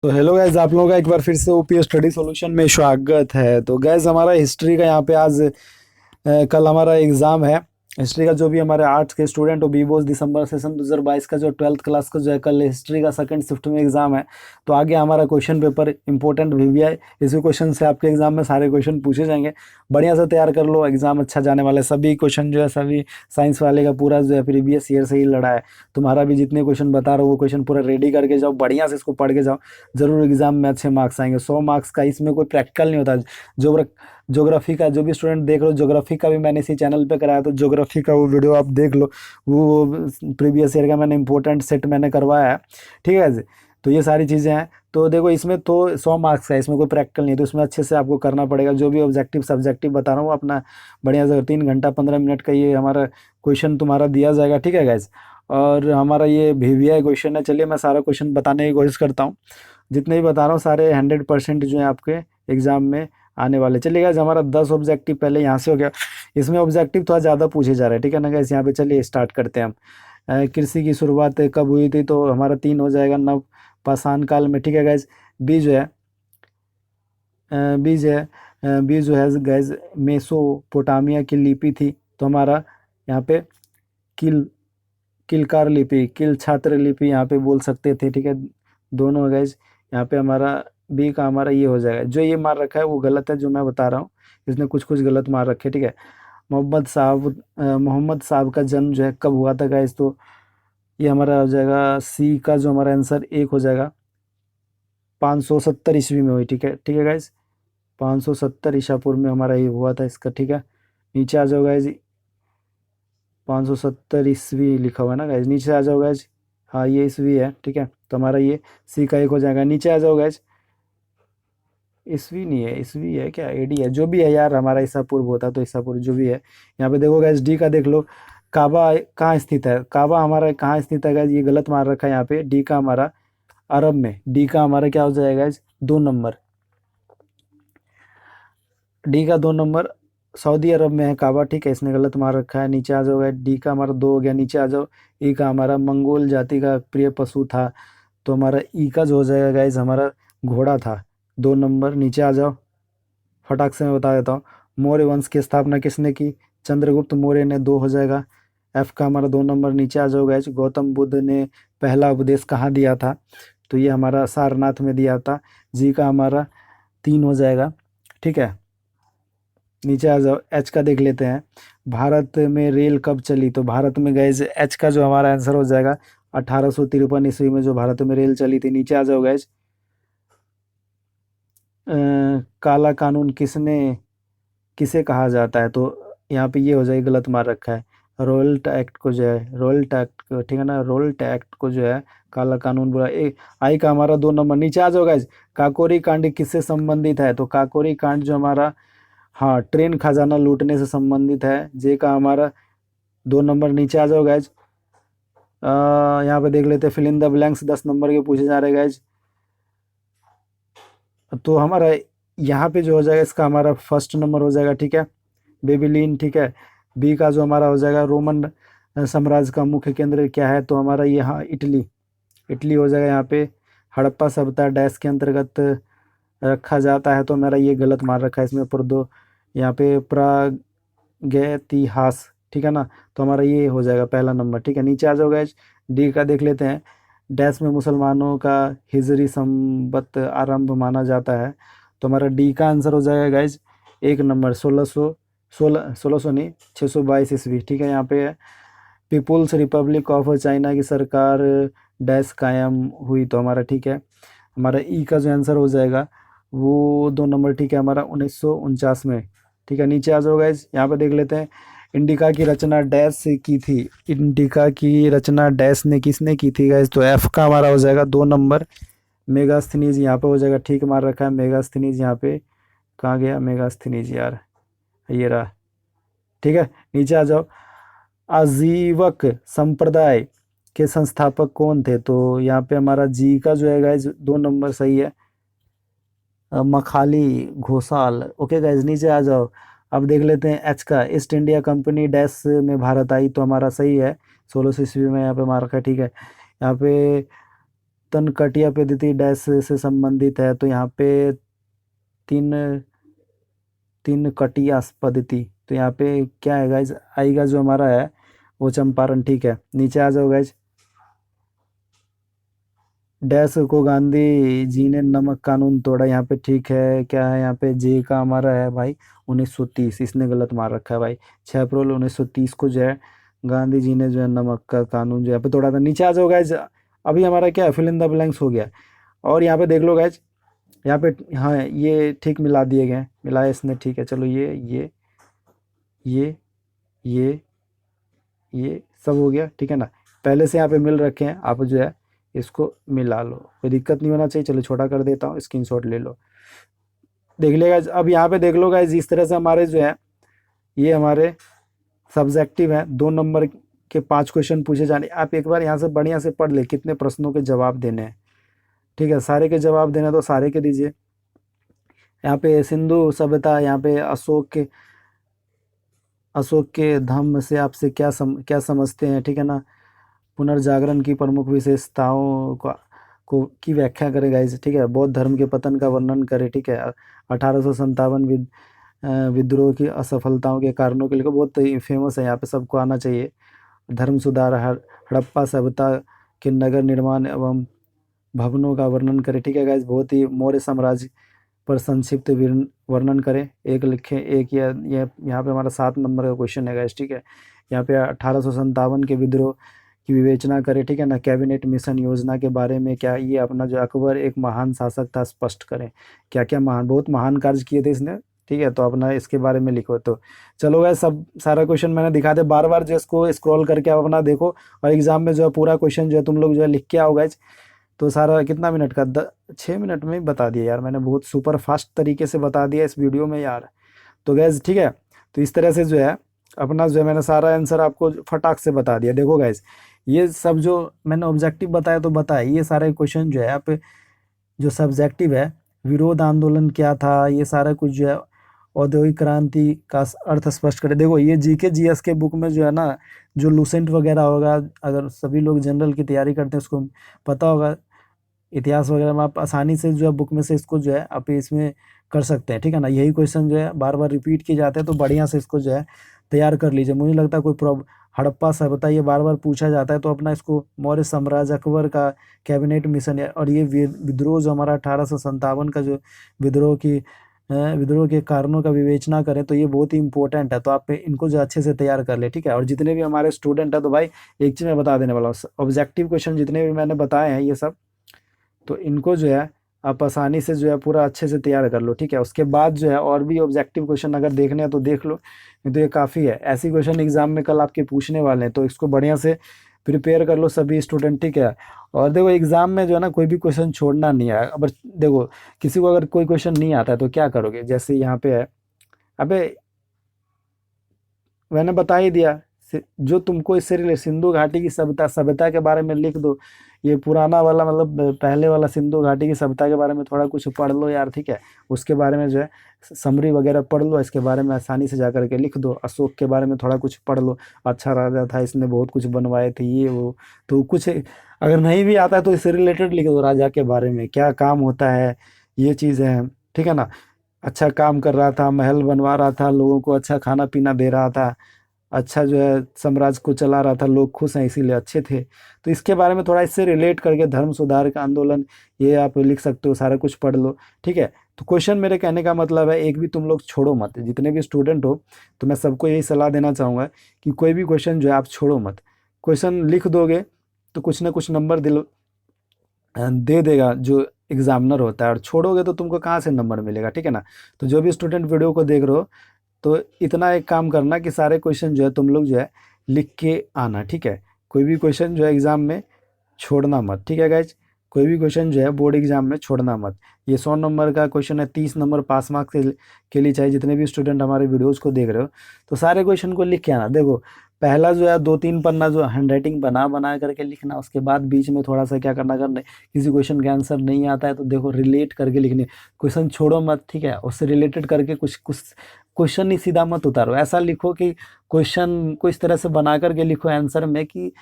तो hello guys, आप लोगों का एक बार फिर से ओपी स्टडी सॉल्यूशन में स्वागत है। तो गैस, हमारा हिस्ट्री का यहाँ पे आज कल हमारा एग्जाम है। हिस्ट्री का जो भी हमारे आर्ट्स के स्टूडेंट हो, बीबोस दिसंबर सेशन 2022 का जो 12th क्लास का जो है, कल हिस्ट्री का सेकंड शिफ्ट में एग्जाम है। तो आगे हमारा क्वेश्चन पेपर इंपॉर्टेंट वीवीआई, इसी क्वेश्चन से आपके एग्जाम में सारे क्वेश्चन पूछे जाएंगे। बढ़िया से तैयार कर लो, एग्जाम अच्छा जाने वाला है। सभी क्वेश्चन जो है, सभी साइंस वाले का पूरा जो है प्रीवियस ईयर से ही लड़ा है। तुम्हारा भी जितने क्वेश्चन बता रहा हूँ वो क्वेश्चन पूरा रेडी करके जाओ, बढ़िया से इसको पढ़ के जाओ। जरूर एग्जाम में अच्छे मार्क्स आएंगे। 100 मार्क्स का इसमें कोई प्रैक्टिकल नहीं होता। ज्योग्राफी का जो भी स्टूडेंट देख लो, ज्योग्राफी का भी मैंने इसी चैनल पे कराया, तो ज्योग्राफी का वो वीडियो आप देख लो। वो प्रीवियस ईयर का मैंने इंपॉर्टेंट सेट मैंने करवाया है। ठीक है जी। तो ये सारी चीज़ें हैं। तो देखो, इसमें तो 100 मार्क्स का है, इसमें कोई प्रैक्टिकल नहीं है, तो इसमें अच्छे से आपको करना पड़ेगा। जो भी ऑब्जेक्टिव सब्जेक्टिव बता रहा हूँ अपना, बढ़िया से 3 घंटा 15 मिनट का ये हमारा क्वेश्चन तुम्हारा दिया जाएगा। ठीक है गाइज। और हमारा ये वीवीआई क्वेश्चन है। चलिए मैं सारा क्वेश्चन बताने की कोशिश करता हूँ। जितने भी बता रहा हूँ सारे 100% जो है आपके एग्जाम में आने वाले। चलिए गाइस, हमारा 10 ऑब्जेक्टिव पहले यहाँ से हो गया। इसमें ऑब्जेक्टिव थोड़ा ज़्यादा पूछे जा रहे हैं। ठीक है ना गाइस, यहाँ पे चलिए स्टार्ट करते हैं हम। कृषि की शुरुआत कब हुई थी? तो हमारा 3 हो जाएगा, नव पाषाण काल में। ठीक है गाइस। बी जो है बीज है बीज जो है गैस, मेसोपोटामिया की लिपि थी। तो हमारा यहाँ पे किल किलकार लिपि, किल छात्र लिपि यहाँ पे बोल सकते थे। ठीक है, दोनों गैस। यहाँ पे हमारा बी का हमारा ये हो जाएगा। जो ये मार रखा है वो गलत है, जो मैं बता रहा हूँ इसने कुछ कुछ गलत मार रखे। ठीक है। मोहम्मद साहब का जन्म जो है कब हुआ था गैस? तो ये हमारा हो जाएगा सी का जो हमारा आंसर एक हो जाएगा, 570 ईस्वी में हुई। ठीक है, ठीक है गाइज। 570 ईसापुर में हमारा ये हुआ था इसका। ठीक है, नीचे आ जाओ गाइज। 570 ईस्वी लिखा हुआ है ना गाइज, नीचे आ जाओ गाइज। हाँ, ये ईस्वी है। ठीक है, तो हमारा ये सी का एक हो जाएगा। नीचे आ जाओ गाइज। ईस्वी नहीं है, ईस्वी है क्या, एडी है, जो भी है यार, हमारा ईसा पूर्व होता तो ईसा पूर्व जो भी है। यहाँ पे देखो गाइज, डी का देख लो। काबा कहाँ स्थित है? काबा हमारा कहाँ स्थित है गाइज? ये गलत मार रखा है यहाँ पे। डी का हमारा अरब में। डी का हमारा क्या हो जाएगा गाइज? 2 नंबर। डी का 2 नंबर सऊदी अरब में है काबा। ठीक है, इसने गलत मार रखा है। नीचे आ जाओ गाइस। डी का हमारा 2 हो गया। नीचे आ जाओ। ई का हमारा मंगोल जाति का प्रिय पशु था। तो हमारा ई का जो हो जाएगा गाइस, हमारा घोड़ा था। 2 नंबर। नीचे आ जाओ, फटाक से मैं बता देता हूँ। मौर्य वंश की स्थापना किसने की? चंद्रगुप्त मौर्य ने। 2 हो जाएगा। एफ का हमारा 2 नंबर। नीचे आ जाओ गाइस। गौतम बुद्ध ने पहला उपदेश कहाँ दिया था? तो ये हमारा सारनाथ में दिया था। जी का हमारा 3 हो जाएगा। ठीक है, नीचे आ जाओ। एच का देख लेते हैं। भारत में रेल कब चली? तो भारत में गैस, एच का जो हमारा आंसर हो जाएगा 1853 ईस्वी में जो भारत में रेल चली थी। नीचे आ जाओ गैस। काला कानून किसे कहा जाता है? तो यहाँ पे ये हो जाएगा, गलत मार रखा है। रोल्ट एक्ट को जो है, रोल्ट एक्ट को, ठीक है ना, रोल्ट एक्ट को जो है काला कानून बोला। आई का हमारा 2 नंबर। नीचे आ जाओ गाइज। काकोरी कांड किससे संबंधित है? तो काकोरी कांड जो हमारा, हाँ, ट्रेन खजाना लूटने से संबंधित है। जे का हमारा 2 नंबर। नीचे आ जाओ गैज। यहाँ पे देख लेते हैं, fill in the blanks 10 number के पूछे जा रहे गैज। तो हमारा यहाँ पे जो हो जाएगा, इसका हमारा फर्स्ट नंबर हो जाएगा। ठीक है, बेबीलीन। ठीक है। बी का जो हमारा हो जाएगा, रोमन साम्राज्य का मुख्य केंद्र क्या है? तो हमारा यहाँ इटली, इटली हो जाएगा। यहाँ पे हड़प्पा सभ्यता डैश के अंतर्गत रखा जाता है। तो मेरा ये गलत मार रखा है इसमें पर दो। यहाँ पे प्रागैतिहास। ठीक है ना, तो हमारा ये हो जाएगा पहला नंबर। ठीक है, नीचे आ जाओ गैस। डी का देख लेते हैं। डैश में मुसलमानों का हिजरी संबत आरंभ माना जाता है। तो हमारा डी का आंसर हो जाएगा गैस 1 नंबर, 1600 नहीं, 622 ईस्वी। ठीक है, यहाँ पे है पीपुल्स रिपब्लिक ऑफ चाइना की सरकार डैश कायम हुई। तो हमारा ठीक है, हमारा ई का जो आंसर हो जाएगा वो 2 नंबर। ठीक है, हमारा 1949 में। ठीक है, नीचे आ जाओ गाइज। यहाँ पे देख लेते हैं। इंडिका की रचना डैश से की थी? इंडिका की रचना डैश ने किसने की थी गाइज? तो एफ का हमारा हो जाएगा 2 नंबर, मेगास्थनीज यहाँ पे हो जाएगा। ठीक मार रखा है मेगास्थनीज। यहाँ पे कहाँ गया मेगास्थनीज यार? ये रहा। ठीक है, नीचे आ जाओ। आजीवक संप्रदाय के संस्थापक कौन थे? तो यहाँ पे हमारा जी का जो है गाइज 2 नंबर सही है। मखाली घोषाल। ओके गाइज, नीचे आ जाओ। अब देख लेते हैं एच का। ईस्ट इंडिया कंपनी डैश में भारत आई। तो हमारा सही है, 1600 ईस्वी में यहाँ पे मार रखा है। ठीक है, यहाँ पे तनकटिया पद्धति डैश से संबंधित है, तो यहाँ पे तीन तीन कटिया पद्धति, तो यहाँ पे क्या है गाइज, आएगा जो हमारा है वो चंपारण। ठीक है, नीचे आ जाओ गाइज। डैश को गांधी जी ने नमक कानून तोड़ा, यहाँ पे ठीक है, क्या है यहाँ पे जे का हमारा है भाई 1930, इसने गलत मार रखा है भाई। 6 अप्रैल 1930 को जो है गांधी जी ने जो है नमक का कानून जो यहाँ पे तोड़ा था। नीचे आ जाओ गाइज। अभी हमारा क्या है, फिल इन द ब्लैंक्स हो गया। और यहाँ पे देख लो गाइज, यहाँ पे हाँ ये ठीक मिला दिए गए, मिलाया इसने, ठीक है। चलो ये ये ये सब हो गया, ठीक है ना। पहले से यहाँ पे मिल रखे हैं, आप जो है इसको मिला लो, कोई दिक्कत नहीं होना चाहिए। चलो छोटा कर देता हूँ, स्क्रीनशॉट ले लो, देख लेगा। अब यहाँ पे देख लो गाइस, इस तरह से हमारे जो है ये हमारे सब्जेक्टिव है, 2 नंबर के 5 क्वेश्चन पूछे जाने। आप एक बार यहाँ से बढ़िया से पढ़ ले कितने प्रश्नों के जवाब देने हैं, ठीक है। सारे के जवाब देना तो सारे के दीजिए। यहाँ पे सिंधु सभ्यता, यहाँ पे अशोक के धम्म से आपसे क्या समझते हैं, ठीक है ना। पुनर्जागरण की प्रमुख विशेषताओं की व्याख्या करें गाइस, ठीक है। बौद्ध धर्म के पतन का वर्णन करें, ठीक है। 1857 विद्रोह की असफलताओं के कारणों के लिए बहुत फेमस है, यहाँ पे सबको आना चाहिए। धर्म सुधार, हड़प्पा सभ्यता के नगर निर्माण एवं भवनों का वर्णन करें, ठीक है गाइस। बहुत ही मौर्य साम्राज्य पर संक्षिप्त वर्णन करें, एक लिखें। एक या यहाँ पे हमारा 7 नंबर का क्वेश्चन है गाइस, ठीक है। यहाँ पे 1857 के विद्रोह की विवेचना करें, ठीक है ना। कैबिनेट मिशन योजना के बारे में क्या, ये अपना जो अकबर एक महान शासक था, स्पष्ट करें क्या क्या बहुत महान कार्य किए थे इसने, ठीक है। तो अपना इसके बारे में लिखो। तो चलो गाइस, सब सारा क्वेश्चन मैंने दिखा दे, बार बार जो इसको स्क्रॉल करके आप अपना देखो, और एग्जाम में जो है पूरा क्वेश्चन जो है तुम लोग जो है लिख के आओ गाइस। तो सारा कितना मिनट का 6 मिनट में ही बता दिया यार मैंने, बहुत सुपर फास्ट तरीके से बता दिया इस वीडियो में यार। तो गैस ठीक है, तो इस तरह से जो है अपना जो है मैंने सारा आंसर आपको फटाक से बता दिया। देखो गैस, ये सब जो मैंने ऑब्जेक्टिव बताया तो बताया, ये सारे क्वेश्चन जो है आप जो सब्जेक्टिव है, विरोध आंदोलन क्या था, ये सारा कुछ जो है औद्योगिक क्रांति का अर्थ स्पष्ट करे। देखो ये जीके जीएस के बुक में जो है ना, जो लूसेंट वगैरह होगा, अगर सभी लोग जनरल की तैयारी करते हैं उसको पता होगा, इतिहास वगैरह में आप आसानी से जो है बुक में से इसको जो है आप इसमें कर सकते हैं, ठीक है ना। यही क्वेश्चन जो है बार बार रिपीट किए जाते हैं, तो बढ़िया से इसको जो है तैयार कर लीजिए। मुझे लगता है कोई प्रॉब्लम, हड़प्पा सभ्यता ये बार बार पूछा जाता है, तो अपना इसको मौर्य साम्राज्य, अकबर का कैबिनेट मिशन है, और ये विद्रोह जो हमारा 1857 का जो विद्रोह के कारणों का विवेचना करें, तो ये बहुत ही इंपॉर्टेंट है। तो आप इनको जो अच्छे से तैयार कर ले, ठीक है। और जितने भी हमारे स्टूडेंट है, तो भाई एक चीज़ मैं बता देने वाला हूँ, ऑब्जेक्टिव क्वेश्चन जितने भी मैंने बताए हैं ये सब, तो इनको जो है आप आसानी से जो है पूरा अच्छे से तैयार कर लो, ठीक है। उसके बाद जो है और भी ऑब्जेक्टिव क्वेश्चन अगर देखने हैं तो देख लो, नहीं तो ये काफ़ी है। ऐसी क्वेश्चन एग्जाम में कल आपके पूछने वाले हैं, तो इसको बढ़िया से प्रिपेयर कर लो सभी स्टूडेंट, ठीक है। और देखो एग्जाम में जो है ना कोई भी क्वेश्चन छोड़ना नहीं है। अब देखो किसी को अगर कोई क्वेश्चन नहीं आता है तो क्या करोगे, जैसे यहाँ पे है, अबे मैंने बता ही दिया, जो तुमको इससे रिलेटेड सिंधु घाटी की सभ्यता के बारे में लिख दो। ये पुराना वाला मतलब पहले वाला सिंधु घाटी की सभ्यता के बारे में थोड़ा कुछ पढ़ लो यार, ठीक है। उसके बारे में जो है समरी वगैरह पढ़ लो, इसके बारे में आसानी से जा करके लिख दो। अशोक के बारे में थोड़ा कुछ पढ़ लो, अच्छा राजा था, इसने बहुत कुछ बनवाए थे, ये वो। तो कुछ अगर नहीं भी आता है तो इससे रिलेटेड लिख दो, राजा के बारे में क्या काम होता है, ये चीज़ें हैं, ठीक है ना। अच्छा काम कर रहा था, महल बनवा रहा था, लोगों को अच्छा खाना पीना दे रहा था, अच्छा जो है साम्राज्य को चला रहा था, लोग खुश हैं इसीलिए अच्छे थे। तो इसके बारे में थोड़ा इससे रिलेट करके धर्म सुधार का आंदोलन, ये आप लिख सकते हो, सारा कुछ पढ़ लो, ठीक है। तो क्वेश्चन मेरे कहने का मतलब है एक भी तुम लोग छोड़ो मत, जितने भी स्टूडेंट हो, तो मैं सबको यही सलाह देना चाहूँगा कि कोई भी क्वेश्चन जो है आप छोड़ो मत। क्वेश्चन लिख दोगे तो कुछ ना कुछ नंबर दे देगा जो एग्जामिनर होता है, और छोड़ोगे तो तुमको कहाँ से नंबर मिलेगा, ठीक है ना। तो जो भी स्टूडेंट वीडियो को देख रहे हो, तो इतना एक काम करना कि सारे क्वेश्चन जो है तुम लोग जो है लिख के आना, ठीक है। कोई भी क्वेश्चन जो है एग्ज़ाम में छोड़ना मत, ठीक है गाइज। कोई भी क्वेश्चन जो है बोर्ड एग्जाम में छोड़ना मत। ये 100 नंबर का क्वेश्चन है, 30 नंबर पास मार्क्स के लिए चाहिए। जितने भी स्टूडेंट हमारे वीडियोज़ को देख रहे हो, तो सारे क्वेश्चन को लिख के आना। देखो पहला जो है 2-3 पन्ना जो हैंड राइटिंग बना करके लिखना, उसके बाद बीच में थोड़ा सा क्या करना, किसी क्वेश्चन का आंसर नहीं आता है तो देखो रिलेट करके लिखने, क्वेश्चन छोड़ो मत, ठीक है। उससे रिलेटेड करके कुछ कुछ क्वेश्चन ही सीधा मत उतारो, ऐसा लिखो कि क्वेश्चन को इस तरह से बना करके लिखो आंसर में कि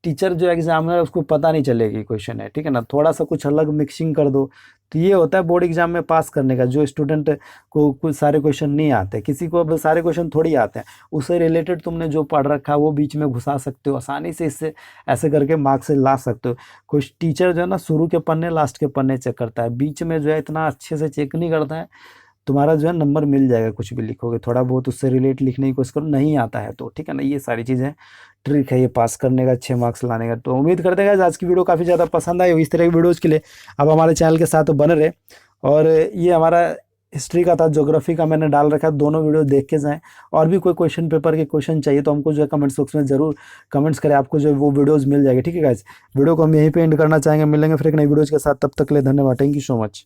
टीचर जो एग्जामिनर है उसको पता नहीं चलेगी क्वेश्चन है, ठीक है ना। थोड़ा सा कुछ अलग मिक्सिंग कर दो तो ये होता है बोर्ड एग्जाम में पास करने का। जो स्टूडेंट को कुछ सारे क्वेश्चन नहीं आते, किसी को अब सारे क्वेश्चन थोड़ी आते हैं, उससे रिलेटेड तुमने जो पढ़ रखा है वो बीच में घुसा सकते हो आसानी से, इससे ऐसे करके मार्क्स से ला सकते हो। कुछ टीचर जो है ना शुरू के पन्ने लास्ट के पन्ने चेक करता है, बीच में जो है इतना अच्छे से चेक नहीं करता है। तुम्हारा जो है नंबर मिल जाएगा कुछ भी लिखोगे, थोड़ा बहुत उससे रिलेट लिखने की कोशिश करो, नहीं आता है तो, ठीक है ना। ये सारी चीज़ें ट्रिक है ये पास करने का, अच्छे मार्क्स लाने का। तो उम्मीद करते हैं आज की वीडियो काफ़ी ज़्यादा पसंद आई हो। इस तरह की वीडियोज़ के लिए अब हमारे चैनल के साथ बने रहे। और ये हमारा हिस्ट्री का था, ज्योग्राफी का मैंने डाल रखा है, दोनों वीडियो देख के जाएँ। और भी कोई क्वेश्चन पेपर के क्वेश्चन चाहिए तो हमको जो है कमेंट्स बॉक्स में ज़रूर कमेंट्स करें, आपको जो है वो वीडियोज़ मिल जाएगी, ठीक है गाइस। वीडियो को हम यहीं पे एंड करना चाहेंगे, मिलेंगे फिर एक नई वीडियोज़ के साथ, तब तक के लिए धन्यवाद, थैंक यू सो मच।